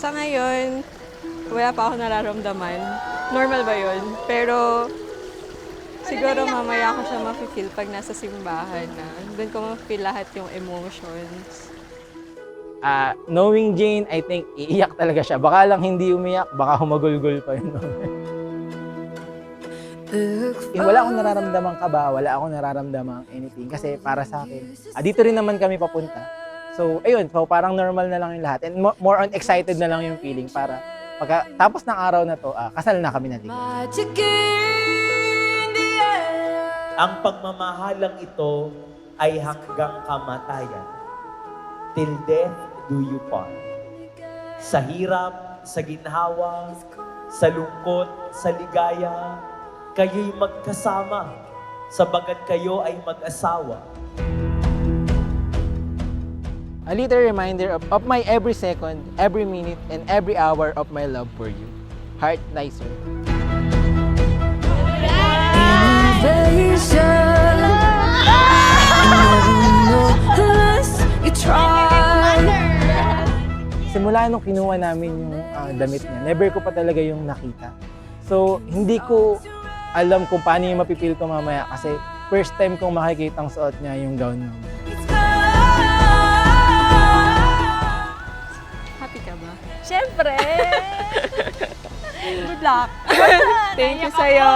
Sa ngayon, wala pa ako nararamdaman. Normal ba yun? Pero siguro mamaya ko siya ma-feel pag nasa simbahan na. Doon ko ma-feel lahat yung emotions. Knowing Jane, I think iiyak talaga siya. Baka lang hindi umiyak, baka humagulgol pa yun. Wala akong nararamdamang kaba, wala akong nararamdamang anything. Kasi para sa akin, dito rin naman kami papunta. So, ayun, so parang normal na lang yung lahat. And more on excited na lang yung feeling para tapos ng araw na to, kasal na kami na ligaw. Ang pagmamahalang ito ay hanggang kamatayan. Till death do you part. Sa hirap, sa ginhawa, sa lungkot, sa ligaya, kayo'y magkasama, sabagat kayo ay mag-asawa. A little reminder of my every second, every minute, and every hour of my love for you. Heart Nicer. Simula nung kinuha namin yung damit niya, never ko pa talaga yung nakita. So, hindi ko alam kung paano yung mapipil ko mamaya kasi first time kong makikitang suot niya yung gown mo. Happy ka ba? Siyempre! Good luck! Thank you sa'yo.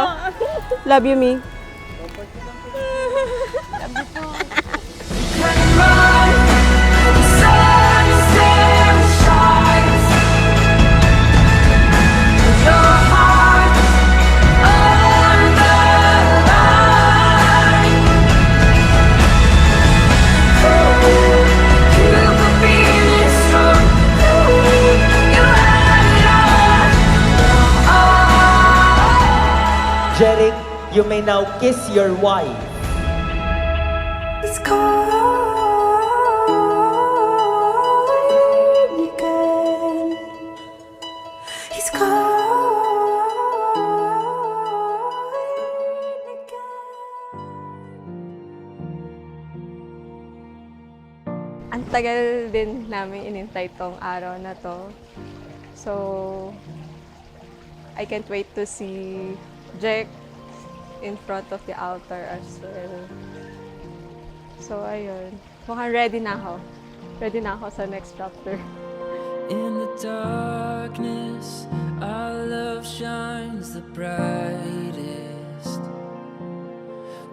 Love you, me. Jeric, you may now kiss your wife. It's cold again. It's cold again. Ang tagal din namin inintay tong araw na to. So, I can't wait to see Jack in front of the altar as well. So, ayun. Mukhang ready na ako. Ready na ako sa next chapter. In the darkness, our love shines the brightest.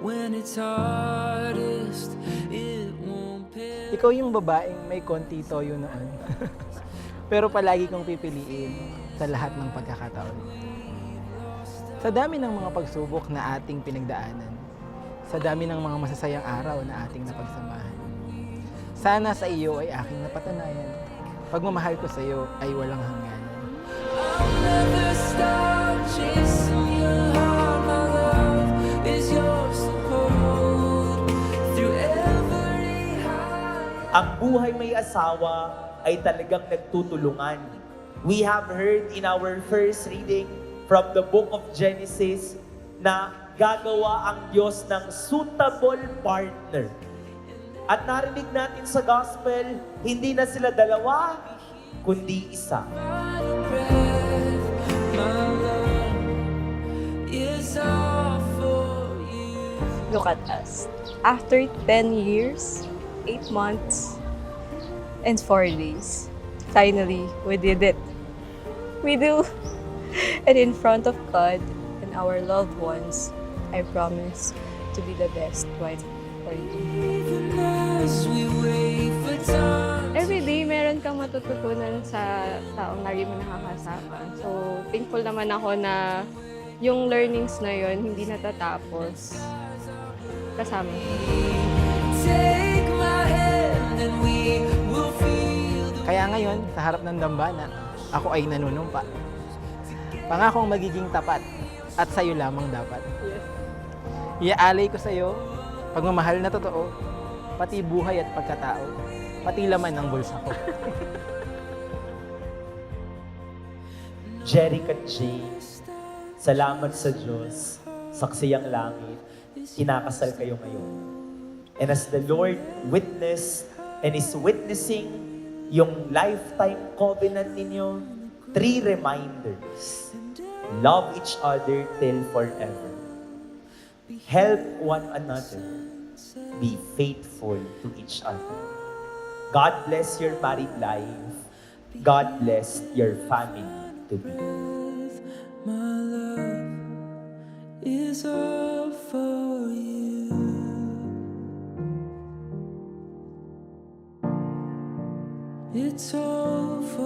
When it's hardest, it won't pay. Ikaw yung babaeng may konti toyo noon. Pero palagi kong pipiliin sa lahat ng pagkakataon. Sa dami ng mga pagsubok na ating pinagdaanan, sa dami ng mga masasayang araw na ating napagsamahan, sana sa iyo ay aking napatunayan. Pagmamahal ko sa iyo ay walang hangganan. I'll never stop chasing your heart. My love is yours to hold through every high. Ang buhay may asawa ay talagang nagtutulungan. We have heard in our first reading from the book of Genesis na gagawa ang Diyos ng suitable partner. At narinig natin sa gospel, hindi na sila dalawa, kundi isa. My breath, my love is all for you. Look at us. After 10 years, 8 months, and 4 days, finally, we did it. We do. And in front of God and our loved ones, I promise to be the best wife for you. Even as we wait for time. Every day, meron kang matututunan sa taong lagi mo nakakasama. So, thankful naman ako na yung learnings na yon hindi natatapos kasama. Take my hand and we will feel the Kaya ngayon, sa harap ng dambana, ako ay nanunumpa. Pangakong magiging tapat at sa'yo lamang dapat. Iaalay ko sa'yo, pagmamahal na totoo, pati buhay at pagkatao, pati laman ng bulsa ko. Jeric at James, salamat sa Diyos, saksi ang langit, kinakasal kayo ngayon. And as the Lord witnessed and is witnessing yung lifetime covenant ninyo, 3 reminders. Love each other till forever. Help one another. Be faithful to each other. God bless your married life. God bless your family to be. My love is all for you. It's all for